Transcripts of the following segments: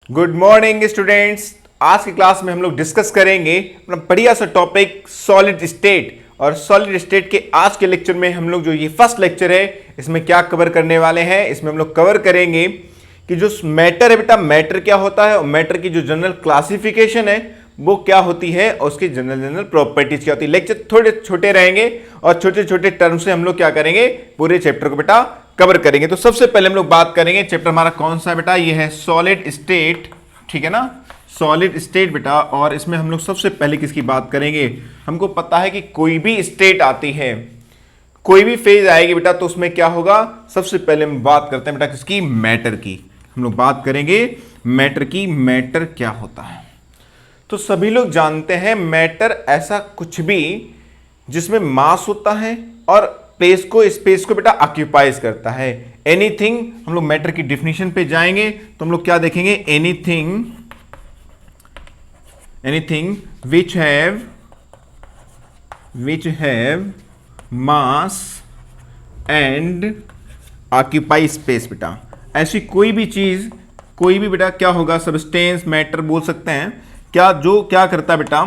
Good morning students. आज की class में हम लोग डिस्कस करेंगे अपना बढ़िया सा टॉपिक सॉलिड स्टेट। और सॉलिड स्टेट के आज के लेक्चर में हम लोग जो ये फर्स्ट लेक्चर है इसमें क्या कवर करने वाले हैं, इसमें हम लोग कवर करेंगे कि जो मैटर है बेटा, मैटर क्या होता है और मैटर की जो जनरल क्लासिफिकेशन है वो क्या होती है और उसकी जनरल प्रॉपर्टीज क्या होती है। लेक्चर थोड़े छोटे रहेंगे और छोटे छोटे टर्म से हम लोग क्या करेंगे, पूरे चैप्टर को बेटा कवर करेंगे। तो सबसे पहले हम लोग बात करेंगे, चैप्टर हमारा कौन सा है बेटा, ये है सॉलिड स्टेट, ठीक है ना, सॉलिड स्टेट बेटा। और इसमें हम लोग सबसे पहले किसकी बात करेंगे, हमको पता है कि कोई भी स्टेट आती है, कोई भी फेज आएगी बेटा, तो उसमें क्या होगा, सबसे पहले हम बात करते हैं बेटा किसकी, मैटर की। हम लोग बात करेंगे मैटर की, मैटर क्या होता है। तो सभी लोग जानते हैं मैटर ऐसा कुछ भी जिसमें मास होता है और स्पेस को बेटा ऑक्यूपाइज करता है। एनीथिंग, हम लोग मैटर की डिफिनीशन पे जाएंगे तो हम लोग क्या देखेंगे, anything which have mass and occupy space बेटा। ऐसी कोई भी चीज, कोई भी बेटा क्या होगा, सब्सटेंस, मैटर बोल सकते हैं, क्या जो क्या करता है बेटा,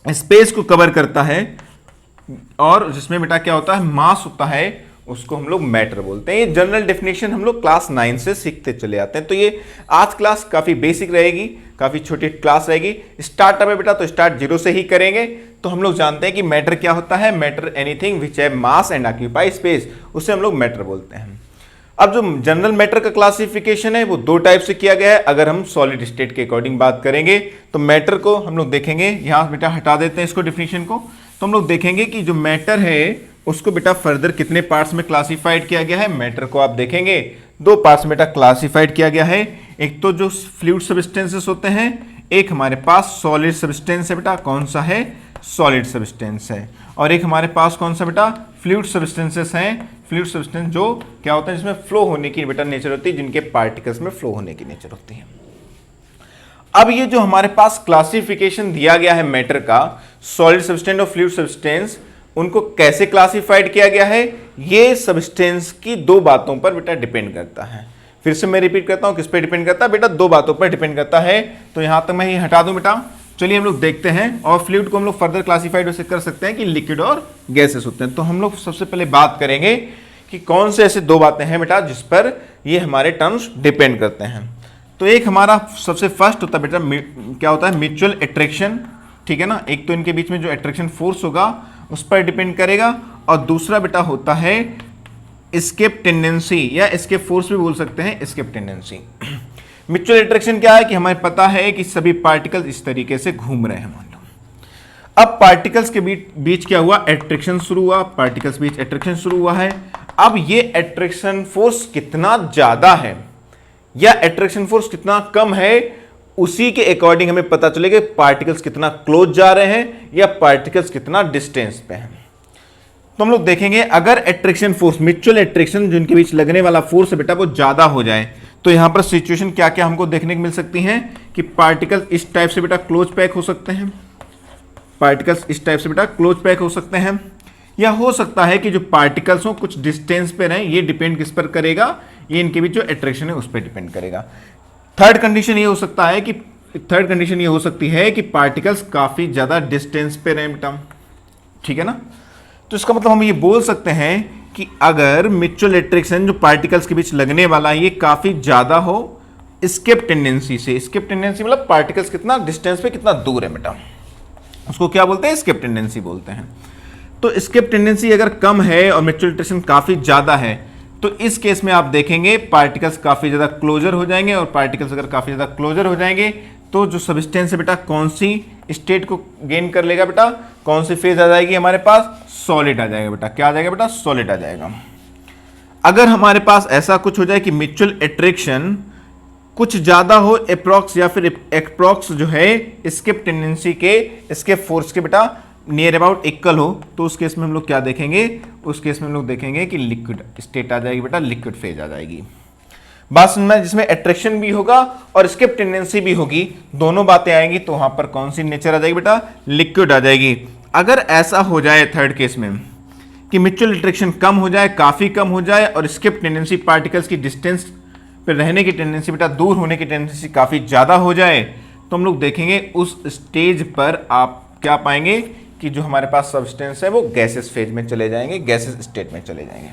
स्पेस को कवर करता है और जिसमें बेटा क्या होता है, मास होता है, उसको हम लोग मैटर बोलते हैं। ये जनरल डेफिनेशन हम लोग क्लास 9 से सीखते चले आते हैं। तो ये आज क्लास काफी बेसिक रहेगी, काफी छोटी क्लास रहेगी। स्टार्टअप है बेटा तो स्टार्ट जीरो से ही करेंगे। तो हम लोग जानते हैं कि मैटर क्या होता है, matter anything which have mass and occupy space, उसे हम लोग मैटर बोलते हैं। अब जो जनरल मैटर का क्लासिफिकेशन है वो दो टाइप से किया गया है। अगर हम सॉलिड स्टेट के अकॉर्डिंग बात करेंगे तो मैटर को हम लोग देखेंगे, यहां बेटा हटा देते हैं इसको डिफिनीशन को, तो हम लोग देखेंगे कि जो मैटर है उसको बेटा फर्दर कितने पार्ट्स में क्लासिफाइड किया गया है। मैटर को आप देखेंगे दो पार्ट्स में बेटा क्लासिफाइड किया गया है। एक तो जो फ्लूइड सब्सटेंसेस होते हैं, एक हमारे पास सॉलिड सब्सटेंस है बेटा, कौन सा है, सॉलिड सब्सटेंस है। और एक हमारे पास कौन सा बेटा, फ्लूइड सब्सटेंसेस हैं। फ्लूइड सब्सटेंस जो क्या होता है, जिसमें फ्लो होने की बेटा नेचर होती है, जिनके पार्टिकल्स में फ्लो होने की नेचर होती है। अब ये जो हमारे पास क्लासिफिकेशन दिया गया है मैटर का, सॉलिड सब्सटेंस और फ्लूइड सब्सटेंस, उनको कैसे क्लासिफाइड किया गया है, ये सब्सटेंस की दो बातों पर बेटा डिपेंड करता है। फिर से मैं रिपीट करता हूं, किस पे डिपेंड करता है बेटा, दो बातों पर डिपेंड करता है। तो यहां तक मैं ये हटा दूं बेटा। चलिए हम लोग देखते हैं, और फ्लूइड को हम लोग फर्दर क्लासिफाइड वैसे कर सकते हैं कि लिक्विड और गैसेस होते हैं। तो हम लोग सबसे पहले बात करेंगे कि कौन से ऐसे दो बातें हैं बेटा जिस पर ये हमारे टर्म्स डिपेंड करते हैं। तो एक हमारा सबसे फर्स्ट होता है बेटा, क्या होता है, म्यूचुअल अट्रैक्शन, ठीक है ना। एक तो इनके बीच में जो अट्रैक्शन फोर्स होगा उस पर डिपेंड करेगा, और दूसरा बेटा होता है एस्केप टेंडेंसी, या एस्केप फोर्स भी बोल सकते हैं, एस्केप टेंडेंसी। म्यूचुअल अट्रैक्शन क्या है कि हमें पता है कि सभी पार्टिकल्स इस तरीके से घूम रहे हैं, मान लो। अब पार्टिकल्स के बीच क्या हुआ, अट्रैक्शन शुरू हुआ, पार्टिकल्स बीच अट्रैक्शन शुरू हुआ है। अब ये अट्रैक्शन फोर्स कितना ज्यादा है या अट्रैक्शन फोर्स कितना कम है, उसी के अकॉर्डिंग हमें पता चलेगा पार्टिकल्स कितना क्लोज जा रहे हैं या पार्टिकल्स कितना डिस्टेंस पे हैं। तो हम लोग देखेंगे, अगर अट्रैक्शन फोर्स, म्यूचुअल अट्रैक्शन जो इनके बीच लगने वाला फोर्स है बेटा वो ज्यादा हो जाए, तो यहां पर सिचुएशन क्या क्या हमको देखने को मिल सकती है कि पार्टिकल इस टाइप से बेटा क्लोज पैक हो सकते हैं, पार्टिकल्स इस टाइप से बेटा क्लोज पैक हो सकते हैं, या हो सकता है कि जो पार्टिकल्स हो कुछ डिस्टेंस पे रहें। ये डिपेंड किस पर करेगा, ये इनके बीच जो अट्रैक्शन है उस पर डिपेंड करेगा। थर्ड कंडीशन ये हो सकती है कि पार्टिकल्स काफी ज्यादा डिस्टेंस पे रहें बेटा, ठीक है ना। तो इसका मतलब हम ये बोल सकते हैं कि अगर म्यूचुअल अट्रैक्शन जो पार्टिकल्स के बीच लगने वाला है ये काफी ज्यादा हो एस्केप टेंडेंसी से, एस्केप टेंडेंसी मतलब पार्टिकल्स कितना डिस्टेंस पे कितना दूर है बेटा, उसको क्या बोलते हैं, एस्केप टेंडेंसी बोलते हैं। तो एस्केप टेंडेंसी अगर कम है और म्यूचुअल अट्रैक्शन काफी ज्यादा है, तो इस केस में आप देखेंगे पार्टिकल्स काफी ज्यादा क्लोजर हो जाएंगे, और पार्टिकल्स अगर काफी ज्यादा क्लोजर हो जाएंगे तो जो सब्सटेंस है बेटा कौन सी स्टेट को गेन कर लेगा बेटा, कौन सी फेज आ जाएगी हमारे पास, सॉलिड आ जाएगा बेटा। क्या आ जाएगा बेटा, सॉलिड आ जाएगा। अगर हमारे पास ऐसा कुछ हो जाए कि म्यूचुअल अट्रैक्शन कुछ ज्यादा हो, अप्रॉक्स या फिर अप्रॉक्स जो है एस्केप टेंडेंसी के, एस्केप फोर्स के बेटा नियर अबाउट इक्वल हो, तो उस केस में हम लोग क्या देखेंगे, उस केस में हम लोग देखेंगे कि लिक्विड स्टेट आ जाएगी बेटा, लिक्विड फेज आ जाएगी। बात समझना, जिसमें अट्रैक्शन भी होगा और एस्केप टेंडेंसी भी होगी, दोनों बातें आएंगी, तो वहां पर कौन सी नेचर आ जाएगी बेटा, लिक्विड आ जाएगी। अगर ऐसा हो जाए थर्ड केस में कि म्यूचुअल अट्रैक्शन कम हो जाए, काफी कम हो जाए, और एस्केप टेंडेंसी पार्टिकल्स की डिस्टेंस फिर रहने की टेंडेंसी बेटा दूर होने की टेंडेंसी काफ़ी ज़्यादा हो जाए, तो हम लोग देखेंगे उस स्टेज पर आप क्या पाएंगे कि जो हमारे पास सब्सटेंस है वो गैसेस फेज में चले जाएंगे, गैसेस स्टेट में चले जाएंगे।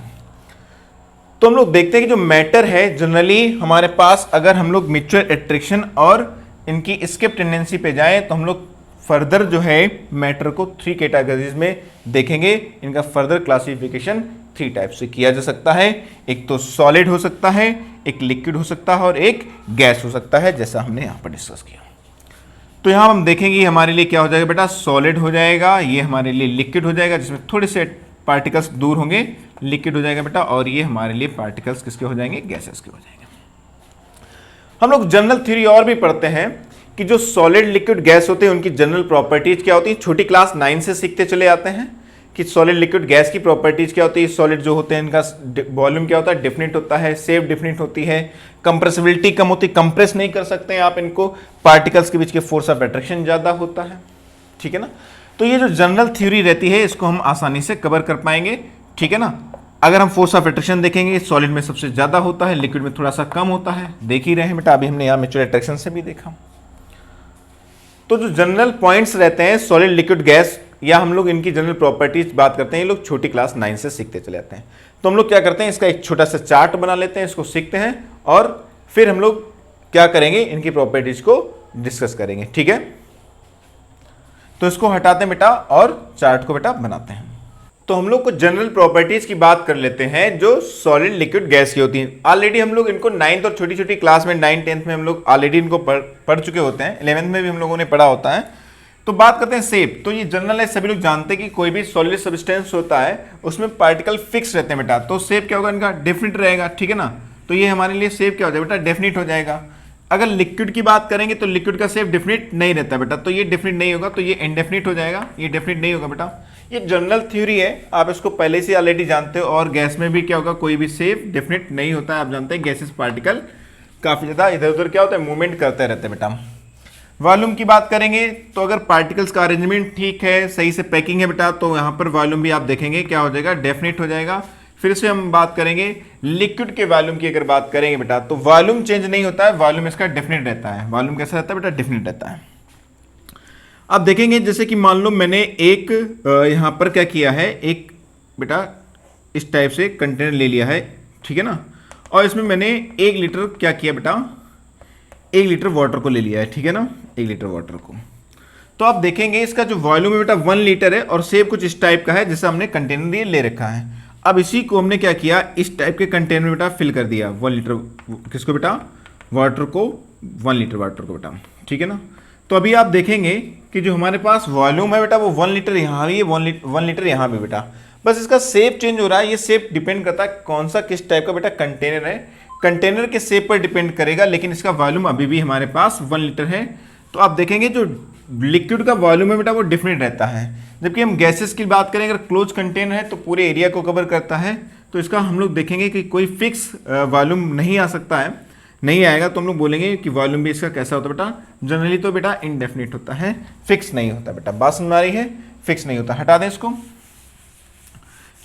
तो हम लोग देखते हैं कि जो मैटर है जनरली हमारे पास अगर हम लोग म्यूचुअल अट्रैक्शन और इनकी एस्केप टेंडेंसी पे जाएं तो हम लोग फर्दर जो है मैटर को 3 कैटेगरीज में देखेंगे। इनका फर्दर क्लासिफिकेशन 3 टाइप से किया जा सकता है। एक तो सॉलिड हो सकता है, एक लिक्विड हो सकता है और एक गैस हो सकता है, जैसा हमने यहाँ पर डिस्कस किया। तो यहाँ हम देखेंगे हमारे लिए क्या हो जाएगा बेटा, सॉलिड हो जाएगा, ये हमारे लिए लिक्विड हो जाएगा जिसमें थोड़े से पार्टिकल्स दूर होंगे, लिक्विड हो जाएगा बेटा, और ये हमारे लिए पार्टिकल्स किसके हो जाएंगे, गैसेस के हो जाएंगे। हम लोग जनरल थ्योरी और भी पढ़ते हैं कि जो सॉलिड लिक्विड गैस होते हैं उनकी जनरल प्रॉपर्टीज क्या होती है। छोटी क्लास 9 से सीखते चले आते हैं कि सॉलिड लिक्विड गैस की प्रॉपर्टीज क्या होती है। सॉलिड जो होते हैं इनका वॉल्यूम क्या होता है, डिफिनिट होता है, सेफ डिफिनिट होती है, कंप्रेसिबिलिटी कम होती है, कंप्रेस नहीं कर सकते हैं आप इनको, पार्टिकल्स के बीच के फोर्स ऑफ अट्रैक्शन ज़्यादा होता है, ठीक है ना। तो ये जो जनरल थ्योरी रहती है इसको हम आसानी से कवर कर पाएंगे, ठीक है ना। अगर हम फोर्स ऑफ अट्रैक्शन देखेंगे सॉलिड में सबसे ज़्यादा होता है, लिक्विड में थोड़ा सा कम होता है, देख ही रहे हैं बेटा, अभी हमने यहाँ म्यूचुअल अट्रैक्शन से भी देखा। तो जो जनरल पॉइंट्स रहते हैं सॉलिड लिक्विड गैस या हम लोग इनकी जनरल प्रॉपर्टीज बात करते हैं, ये लोग छोटी क्लास 9 से सीखते चले जाते हैं। तो हम लोग क्या करते हैं, इसका एक छोटा सा चार्ट बना लेते हैं, इसको सीखते हैं और फिर हम लोग क्या करेंगे, इनकी प्रॉपर्टीज को डिस्कस करेंगे, ठीक है। तो इसको हटाते हैं बेटा और चार्ट को बेटा बनाते हैं। तो हम लोग को जनरल प्रॉपर्टीज की बात कर लेते हैं जो सॉलिड लिक्विड गैस की होती हैं। ऑलरेडी हम लोग इनको 9th और छोटी छोटी क्लास में 9th 10th में हम लोग ऑलरेडी इनको पढ़ चुके होते हैं, 11th में भी हम लोगों ने पढ़ा होता है। तो बात करते हैं शेप। तो ये जनरल है, सभी लोग जानते हैं कि कोई भी सॉलिड सब्सटेंस होता है उसमें पार्टिकल फिक्स रहते हैं बेटा, तो शेप क्या होगा इनका, डेफिनिट रहेगा, ठीक है ना। तो ये हमारे लिए शेप क्या हो जाएगा बेटा, डेफिनिट हो जाएगा। अगर लिक्विड की बात करेंगे तो लिक्विड का शेप डेफिनिट नहीं रहता बेटा, तो ये डेफिनिट नहीं होगा, तो ये इनडेफिनिट हो जाएगा, ये डेफिनिट नहीं होगा बेटा। ये जनरल थ्योरी है, आप इसको पहले से ऑलरेडी जानते हो। और गैस में भी क्या होगा, कोई भी शेप डेफिनिट नहीं होता है, आप जानते हैं गैसेस पार्टिकल काफ़ी ज़्यादा इधर उधर क्या होता है, मूवमेंट करते रहते हैं बेटा। वॉल्यूम की बात करेंगे तो अगर पार्टिकल्स का अरेंजमेंट ठीक है, सही से पैकिंग है बेटा, तो यहाँ पर वॉल्यूम भी आप देखेंगे क्या हो जाएगा, डेफिनिट हो जाएगा। फिर से हम बात करेंगे लिक्विड के वॉल्यूम की, अगर बात करेंगे बेटा तो वॉल्यूम चेंज नहीं होता है, वॉल्यूम इसका डेफिनिट रहता है। वॉल्यूम कैसा रहता है बेटा, डेफिनिट रहता है। आप देखेंगे जैसे कि मान लो मैंने एक यहाँ पर क्या किया है, एक बेटा इस टाइप से कंटेनर ले लिया है, ठीक है ना, और इसमें मैंने 1 लीटर क्या किया बेटा, 1 लीटर वाटर को ले लिया है, ठीक है ना, 1 लीटर वाटर को। तो आप देखेंगे इसका जो वॉल्यूम है बेटा 1 लीटर है और शेप कुछ इस टाइप का है जैसे हमने कंटेनर ये ले रखा है। अब इसी को हमने क्या किया, इस टाइप के कंटेनर में बेटा फिल कर दिया 1 लीटर किसको बेटा, वाटर को, 1 लीटर वाटर को बेटा, ठीक है ना। तो अभी आप देखेंगे कि जो हमारे पास वॉल्यूम है बेटा वो 1 लीटर यहाँ भी है, 1 लीटर यहाँ भी बेटा, बस इसका शेप चेंज हो रहा है। ये शेप डिपेंड करता है कौन सा किस टाइप का बेटा कंटेनर है, कंटेनर के शेप पर डिपेंड करेगा, लेकिन इसका वॉल्यूम अभी भी हमारे पास 1 लीटर है। तो आप देखेंगे जो लिक्विड का वॉल्यूम है बेटा वो डिफरेंट रहता है, जबकि हम गैसेस की बात करें, अगर क्लोज कंटेनर है तो पूरे एरिया को कवर करता है, तो इसका हम लोग देखेंगे कि कोई फिक्स वॉल्यूम नहीं आ सकता है, नहीं आएगा। तो हम लोग बोलेंगे कि वॉल्यूम भी इसका कैसा होता है बेटा, जनरली तो बेटा इनडेफिनिट होता है, फिक्स नहीं होता बेटा। बात समझ आ रही है, फिक्स नहीं होता, हटा दें इसको।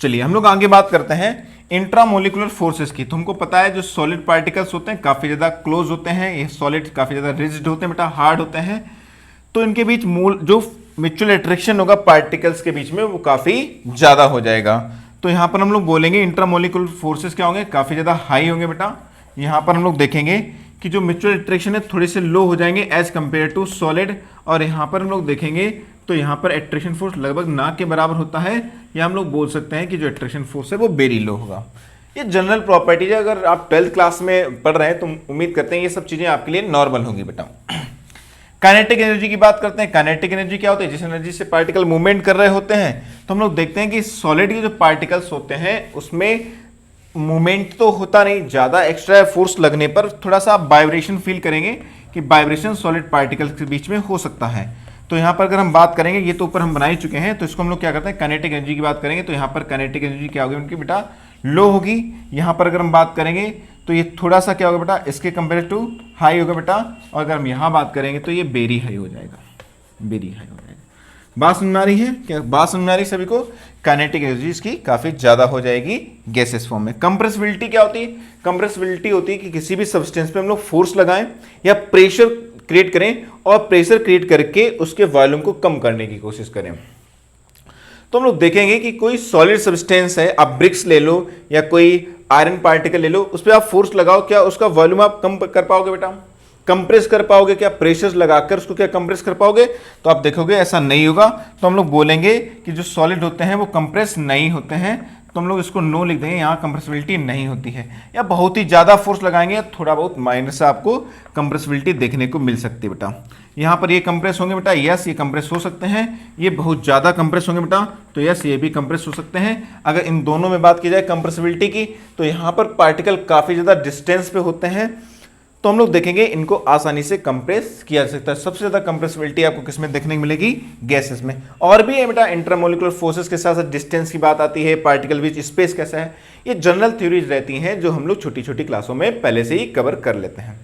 चलिए हम लोग आगे बात करते हैं इंट्रामोलिकुलर फोर्सेस की। तुमको पता है जो सॉलिड पार्टिकल्स होते हैं काफ़ी ज़्यादा क्लोज होते हैं, ये सॉलिड काफ़ी ज़्यादा रिजिड होते हैं बेटा, हार्ड होते हैं, तो इनके बीच जो म्यूचुअल अट्रैक्शन होगा पार्टिकल्स के बीच में वो काफ़ी ज़्यादा हो जाएगा। तो यहाँ पर हम लोग बोलेंगे इंट्रामोलिकुलर फोर्सेस क्या होंगे, काफ़ी ज़्यादा हाई होंगे बेटा। यहाँ पर हम लोग देखेंगे कि जो म्यूचुअल अट्रैक्शन है थोड़े से लो हो जाएंगे एज कंपेयर टू सॉलिड, और यहाँ पर हम लोग देखेंगे तो यहाँ पर अट्रैक्शन फोर्स लगभग ना के बराबर होता है, या हम लोग बोल सकते हैं कि जो अट्रैक्शन फोर्स है वो वेरी लो होगा। ये जनरल प्रॉपर्टीज है, अगर आप 12th क्लास में पढ़ रहे हैं तो उम्मीद करते हैं ये सब चीज़ें आपके लिए नॉर्मल होंगी बेटा। काइनेटिक एनर्जी की बात करते हैं। काइनेटिक एनर्जी क्या होती है, जिस एनर्जी से पार्टिकल मूवमेंट कर रहे होते हैं, तो हम लोग देखते हैं कि सॉलिड के जो पार्टिकल्स होते हैं उसमें मूवमेंट तो होता नहीं, ज़्यादा एक्स्ट्रा फोर्स लगने पर थोड़ा सा आप वाइब्रेशन फील करेंगे कि वाइब्रेशन सॉलिड पार्टिकल्स के बीच में हो सकता है। तो यहाँ पर अगर हम बात करेंगे, ये तो ऊपर हम बना ही चुके हैं, तो इसको हम लोग क्या करते हैं, काइनेटिक एनर्जी की बात करेंगे, तो यहाँ पर काइनेटिक एनर्जी क्या होगी उनकी बेटा, लो होगी। यहाँ पर अगर हम बात करेंगे तो ये थोड़ा सा क्या होगा बेटा, इसके कंपेयर टू हाई होगा बेटा, और अगर हम यहाँ बात करेंगे तो ये वेरी हाई हो जाएगा, वेरी हाई हो जाएगा। बात समझ में आ रही है क्या? बात समझ में आ रही है सभी को? काइनेटिक एनर्जी इसकी काफी ज्यादा हो जाएगी गैसेस फॉर्म में। कंप्रेसिबिलिटी क्या होती है? कंप्रेसिबिलिटी होती है कि किसी भी सब्सटेंस पे हम लोग फोर्स लगाएं या प्रेशर क्रिएट करें और प्रेशर क्रिएट करके उसके वॉल्यूम को कम करने की कोशिश करें। तो हम लोग देखेंगे कि कोई सॉलिड सब्सटेंस है, आप ब्रिक्स ले लो या कोई आयरन पार्टिकल ले लो, उस पर आप फोर्स लगाओ, क्या उसका वॉल्यूम आप कम कर पाओगे बेटा? कंप्रेस कर पाओगे क्या? प्रेशर लगाकर उसको क्या कंप्रेस कर पाओगे? तो आप देखोगे ऐसा नहीं होगा। तो हम लोग बोलेंगे कि जो सॉलिड होते हैं वो कंप्रेस नहीं होते हैं, तो हम लोग इसको नो लिख देंगे, यहाँ कंप्रेसिबिलिटी नहीं होती है। या बहुत ही ज़्यादा फोर्स लगाएंगे, थोड़ा बहुत माइनर से आपको कंप्रेसिबिलिटी देखने को मिल सकती है बेटा। यहाँ पर ये कंप्रेस होंगे बेटा, यस ये कंप्रेस हो सकते हैं। ये बहुत ज़्यादा कंप्रेस होंगे बेटा, तो यस ये भी कंप्रेस हो सकते हैं। अगर इन दोनों में बात की जाए कंप्रेसिबिलिटी की, तो यहाँ पर पार्टिकल काफ़ी ज़्यादा डिस्टेंस पे होते हैं, तो हम लोग देखेंगे इनको आसानी से कंप्रेस किया जा सकता है। सबसे ज्यादा कंप्रेसिबिलिटी आपको किसमें देखने को मिलेगी? गैसेस में। और भी है बेटा, इंटरमोलिकुलर फोर्सेस के साथ साथ डिस्टेंस की बात आती है, पार्टिकल विच स्पेस कैसा है, ये जनरल थ्योरीज रहती हैं जो हम लोग छोटी छोटी क्लासों में पहले से ही कवर कर लेते हैं,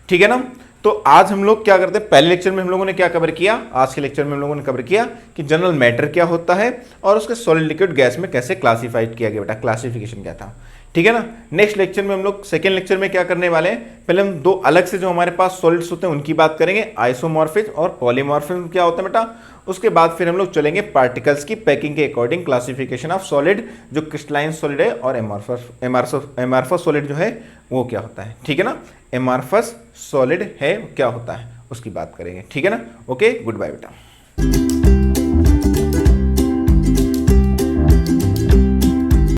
ठीक है ना। तो आज हम लोग क्या करते हैं, पहले लेक्चर में हम लोगों ने क्या कवर किया, आज के लेक्चर में हम लोगों ने कवर किया कि जनरल मैटर क्या होता है और उसके सॉलिड लिक्विड गैस में कैसे क्लासिफाइड किया गया बेटा, क्लासिफिकेशन क्या था, ठीक है ना। नेक्स्ट लेक्चर में हम लोग सेकेंड लेक्चर में क्या करने वाले हैं, पहले हम दो अलग से जो हमारे पास सॉलिड्स होते हैं उनकी बात करेंगे, आइसोमॉर्फिज्म और पॉलीमॉर्फिज्म क्या होता है बेटा। उसके बाद फिर हम लोग चलेंगे पार्टिकल्स की पैकिंग के अकॉर्डिंग क्लासिफिकेशन ऑफ सॉलिड, जो क्रिस्टलाइन सॉलिड है और एमॉर्फस सॉलिड जो है वो क्या होता है, ठीक है ना। एमॉर्फस सॉलिड है क्या होता है उसकी बात करेंगे, ठीक है ना। ओके, गुड बाय बेटा।